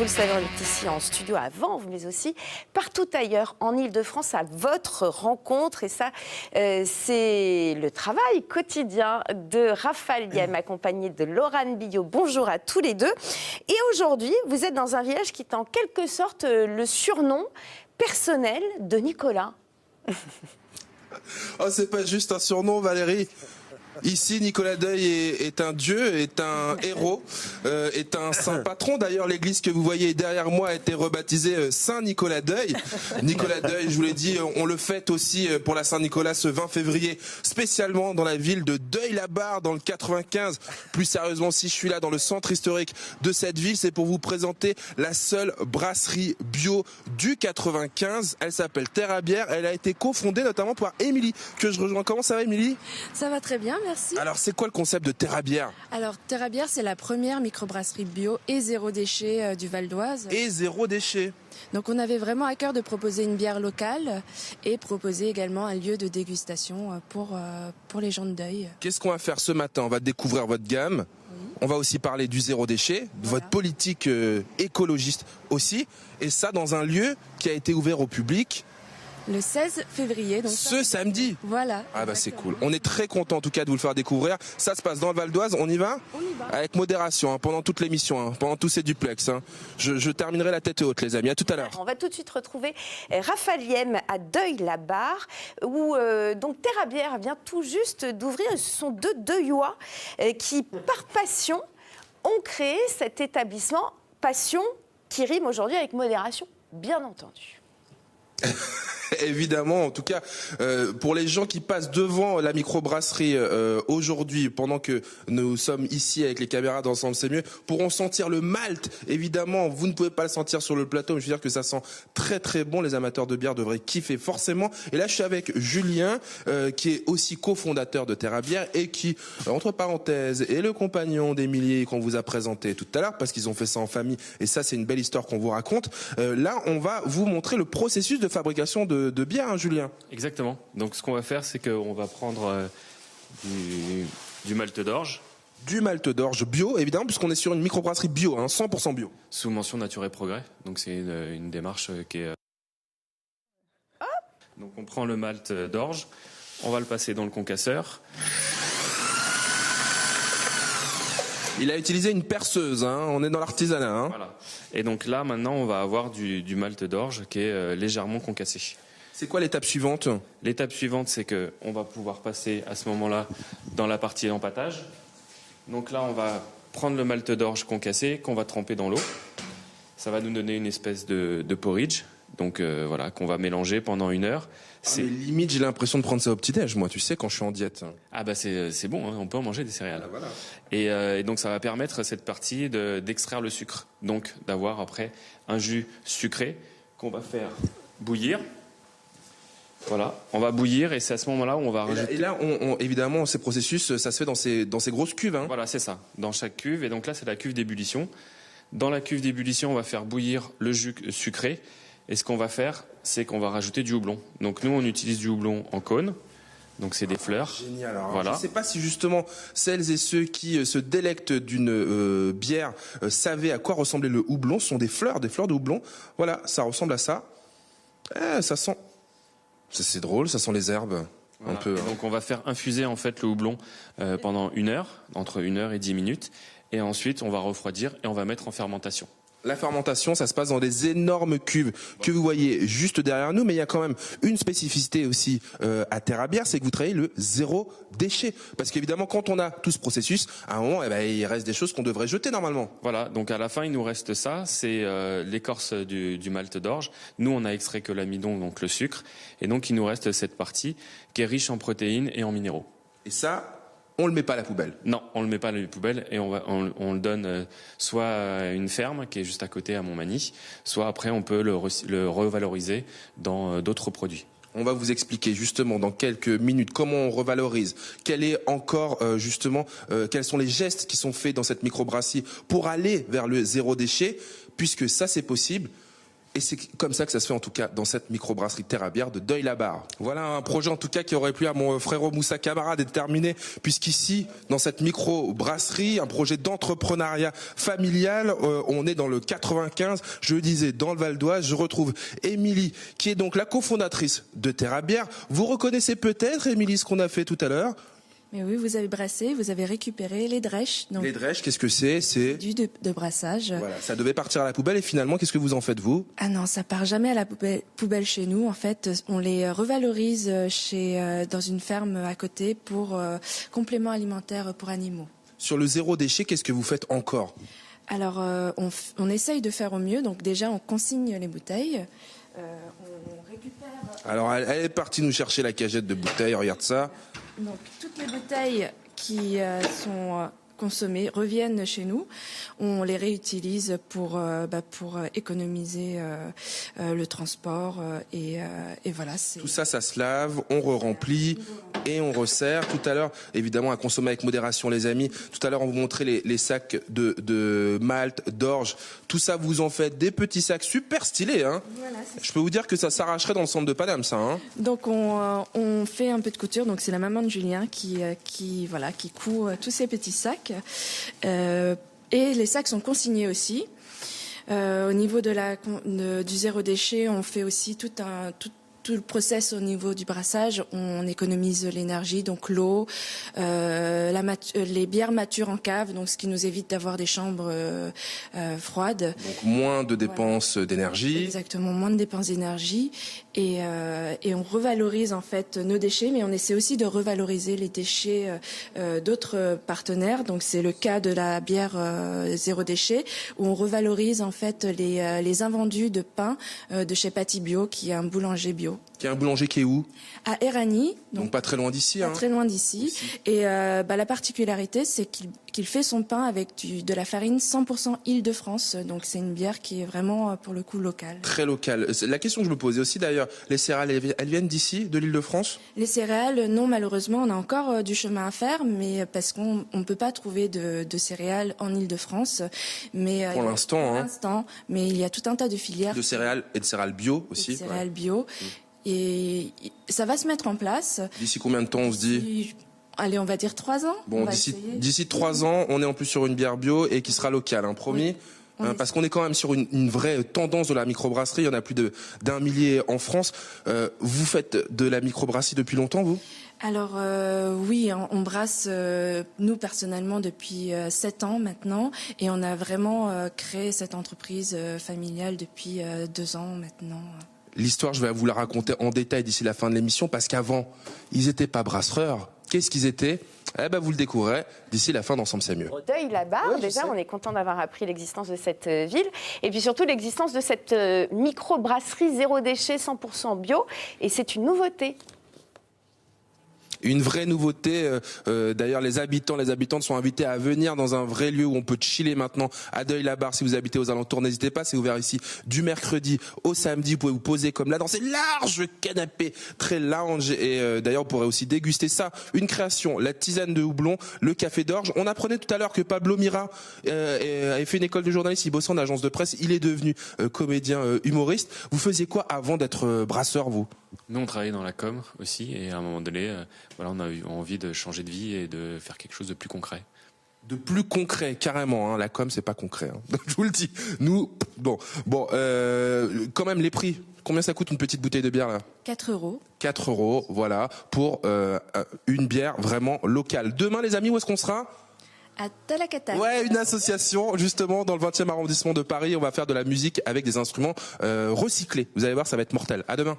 vous le savez, on est ici en studio à Vanves, mais aussi partout ailleurs en Ile-de-France à votre rencontre. Et ça, c'est le travail quotidien de Raphaël Liem, accompagné de Laurent Billot. Bonjour à tous les deux. Et aujourd'hui, vous êtes dans un village qui est en quelque sorte le surnom personnel de Nicolas. Oh, c'est pas juste un surnom, Valérie. Ici, Nicolas Deuil est un dieu, est un héros, est un saint patron. D'ailleurs, l'église que vous voyez derrière moi a été rebaptisée Saint Nicolas Deuil. Nicolas Deuil, je vous l'ai dit, on le fête aussi pour la Saint-Nicolas ce 20 février, spécialement dans la ville de Deuil-la-Barre, dans le 95. Plus sérieusement, si je suis là dans le centre historique de cette ville, c'est pour vous présenter la seule brasserie bio du 95. Elle s'appelle Terre à Bière. Elle a été cofondée notamment par Émilie, que je rejoins. Comment ça va, Émilie ? Ça va très bien, merci. Alors, c'est quoi le concept de Terre à Bière ? Alors, Terre à Bière, c'est la première microbrasserie bio et zéro déchet du Val d'Oise. Et zéro déchet. Donc, on avait vraiment à cœur de proposer une bière locale et proposer également un lieu de dégustation pour les gens de Deuil. Qu'est-ce qu'on va faire ce matin ? On va découvrir votre gamme. On va aussi parler du zéro déchet, de votre politique écologiste aussi. Et ça, dans un lieu qui a été ouvert au public. Le 16 février. Donc ce samedi. Voilà. Ah bah c'est cool. On est très content en tout cas de vous le faire découvrir. Ça se passe dans le Val d'Oise. On y va ? On y va. Avec modération, pendant toute l'émission, pendant tous ces duplex. Je terminerai la tête haute, les amis. À tout à l'heure. On va tout de suite retrouver Raphaël Liem à Deuil-la-Barre, où donc Terre à Bière vient tout juste d'ouvrir. Ce sont deux Deuillois qui, par passion, ont créé cet établissement. Passion qui rime aujourd'hui avec modération, bien entendu. Évidemment, en tout cas, pour les gens qui passent devant la microbrasserie aujourd'hui, pendant que nous sommes ici avec les caméras d'ensemble, c'est mieux, pourront sentir le malt. Évidemment, vous ne pouvez pas le sentir sur le plateau, mais je veux dire que ça sent très très bon. Les amateurs de bière devraient kiffer forcément. Et là, je suis avec Julien, qui est aussi cofondateur de Terre à Bière et qui, entre parenthèses, est le compagnon d'Émilie qu'on vous a présenté tout à l'heure, parce qu'ils ont fait ça en famille. Et ça, c'est une belle histoire qu'on vous raconte. Là, on va vous montrer le processus de fabrication de bière, hein, Julien. Exactement. Donc ce qu'on va faire, c'est qu'on va prendre du malt d'orge. Du malt d'orge bio, évidemment, puisqu'on est sur une microbrasserie bio, 100% bio. Sous mention Nature et Progrès. Donc c'est une démarche qui est... Donc on prend le malt d'orge, on va le passer dans le concasseur. Il a utilisé une perceuse, on est dans l'artisanat. Voilà. Et donc là, maintenant, on va avoir du malt d'orge qui est légèrement concassé. C'est quoi l'étape suivante ? L'étape suivante, c'est qu'on va pouvoir passer à ce moment-là dans la partie empâtage. Donc là, on va prendre le malt d'orge concassé qu'on va tremper dans l'eau. Ça va nous donner une espèce de porridge, donc voilà, qu'on va mélanger pendant 1 heure. Mais limite, j'ai l'impression de prendre ça au petit-déj, moi, tu sais, quand je suis en diète. Ah bah c'est bon, on peut en manger des céréales. Ah, voilà. Et donc ça va permettre cette partie d'extraire le sucre, donc d'avoir après un jus sucré qu'on va faire bouillir. Voilà, on va bouillir et c'est à ce moment-là où on va rajouter... Et là, évidemment, ces processus, ça se fait dans ces grosses cuves. Voilà, c'est ça, dans chaque cuve. Et donc là, c'est la cuve d'ébullition. Dans la cuve d'ébullition, on va faire bouillir le jus sucré. Et ce qu'on va faire, c'est qu'on va rajouter du houblon. Donc nous, on utilise du houblon en cône. Donc c'est des fleurs. Génial. Alors, voilà. Je ne sais pas si justement celles et ceux qui se délectent d'une bière savaient à quoi ressemblait le houblon. Ce sont des fleurs de houblon. Voilà, ça ressemble à ça. Ça sent... C'est drôle, ça sent les herbes. Voilà. Un peu. Donc on va faire infuser en fait le houblon pendant 1 heure, entre 1 heure et 10 minutes. Et ensuite, on va refroidir et on va mettre en fermentation. La fermentation, ça se passe dans des énormes cuves que vous voyez juste derrière nous, mais il y a quand même une spécificité aussi à Terre à Bière, c'est que vous travaillez le zéro déchet. Parce qu'évidemment, quand on a tout ce processus, à un moment, il reste des choses qu'on devrait jeter normalement. Voilà, donc à la fin, il nous reste ça, c'est l'écorce du malt d'orge. Nous, on a extrait que l'amidon, donc le sucre, et donc il nous reste cette partie qui est riche en protéines et en minéraux. Et ça... on le met pas à la poubelle. Non, on le met pas à la poubelle et on le donne soit à une ferme qui est juste à côté à Montmagny, soit après on peut le revaloriser dans d'autres produits. On va vous expliquer justement dans quelques minutes comment on revalorise, quel est encore justement quels sont les gestes qui sont faits dans cette microbrasserie pour aller vers le zéro déchet, puisque ça c'est possible. Et c'est comme ça que ça se fait en tout cas dans cette microbrasserie Terre à Bière de Deuil-la-Barre. Voilà un projet en tout cas qui aurait plu à mon frérot Moussa Camara d'être terminé, puisqu'ici, dans cette microbrasserie, un projet d'entrepreneuriat familial, on est dans le 95, je le disais, dans le Val d'Oise. Je retrouve Émilie, qui est donc la cofondatrice de Terre à Bière. Vous reconnaissez peut-être, Émilie, ce qu'on a fait tout à l'heure? Mais oui, vous avez brassé, vous avez récupéré les drèches. Donc Les drèches, qu'est-ce que c'est? C'est de brassage. voilà, ça devait partir à la poubelle et finalement, qu'est-ce que vous en faites, vous? Ah non, ça part jamais à la poubelle chez nous. En fait, on les revalorise dans une ferme à côté pour complément alimentaire pour animaux. Sur le zéro déchet, qu'est-ce que vous faites encore? Alors, on essaye de faire au mieux. Donc déjà, on consigne les bouteilles. On récupère. Alors, elle est partie nous chercher la cagette de bouteilles, regarde ça. Donc toutes les bouteilles qui sont consommées reviennent chez nous. On les réutilise pour économiser le transport et voilà. Tout ça, ça se lave, on re-remplit et on resserre. Tout à l'heure, évidemment, à consommer avec modération, les amis. Tout à l'heure, on vous montrait les sacs de malt, d'orge. Tout ça, vous en faites des petits sacs super stylés. Hein. Voilà, je peux vous dire que ça s'arracherait dans le centre de Paname, ça. Hein. Donc on fait un peu de couture. Donc c'est la maman de Julien qui coud tous ces petits sacs. Et les sacs sont consignés aussi. Au niveau du zéro déchet, on fait aussi tout le process au niveau du brassage. On économise l'énergie, donc l'eau, les bières matures en cave, donc ce qui nous évite d'avoir des chambres froides. Donc moins de dépenses d'énergie. Exactement, moins de dépenses d'énergie. Et on revalorise en fait nos déchets, mais on essaie aussi de revaloriser les déchets d'autres partenaires. Donc c'est le cas de la bière zéro déchet, où on revalorise en fait les invendus de pain de chez Paty Bio, qui est un boulanger bio. Qui est un boulanger qui est où? À Eragny. Donc pas très loin d'ici. Pas très loin d'ici. Et la particularité, c'est qu'il fait son pain avec de la farine 100% Île-de-France. Donc c'est une bière qui est vraiment pour le coup locale. Très locale. La question que je me posais aussi d'ailleurs, les céréales, elles viennent d'ici, de l'Île-de-France? Les céréales, non, malheureusement, on a encore du chemin à faire, mais parce qu'on ne peut pas trouver de céréales en Île-de-France. Mais pour l'instant, mais il y a tout un tas de filières. De céréales et de céréales bio aussi. De céréales bio. Et ça va se mettre en place. D'ici combien de temps on se dit? Allez, on va dire 3 ans. Bon, d'ici 3 ans, on est en plus sur une bière bio et qui sera locale, hein, promis. Oui. Parce qu'on est quand même sur une vraie tendance de la microbrasserie. Il y en a plus d'un millier en France. Vous faites de la microbrasserie depuis longtemps, vous? Alors oui, on brasse, nous personnellement, depuis 7 ans maintenant. Et on a vraiment créé cette entreprise familiale depuis 2 ans maintenant. L'histoire, je vais vous la raconter en détail d'ici la fin de l'émission, parce qu'avant, ils n'étaient pas brasseurs. Qu'est-ce qu'ils étaient? Vous le découvrirez d'ici la fin d'Ensemble c'est mieux. Deuil-la-Barre, déjà, on est content d'avoir appris l'existence de cette ville. Et puis surtout, l'existence de cette microbrasserie zéro déchet, 100% bio. Et c'est une nouveauté. Une vraie nouveauté. D'ailleurs, les habitantes sont invités à venir dans un vrai lieu où on peut chiller maintenant à Deuil-la-Barre. Si vous habitez aux alentours, n'hésitez pas. C'est ouvert ici du mercredi au samedi. Vous pouvez vous poser comme là dans ces larges canapés très lounge. Et d'ailleurs, vous pourrez aussi déguster ça. Une création, la tisane de houblon, le café d'orge. On apprenait tout à l'heure que Pablo Mira avait fait une école de journalisme. Il bossait en agence de presse. Il est devenu comédien humoriste. Vous faisiez quoi avant d'être brasseur, vous? Nous, on travaillait dans la com aussi, et à un moment donné, on a eu envie de changer de vie et de faire quelque chose de plus concret. De plus concret, carrément. Hein. La com, c'est pas concret. Hein. Je vous le dis. Nous, quand même les prix. Combien ça coûte une petite bouteille de bière là? 4 €. 4 €, voilà, pour une bière vraiment locale. Demain, les amis, où est-ce qu'on sera? À Talakata. Ouais, une association justement dans le 20e arrondissement de Paris. On va faire de la musique avec des instruments recyclés. Vous allez voir, ça va être mortel. À demain.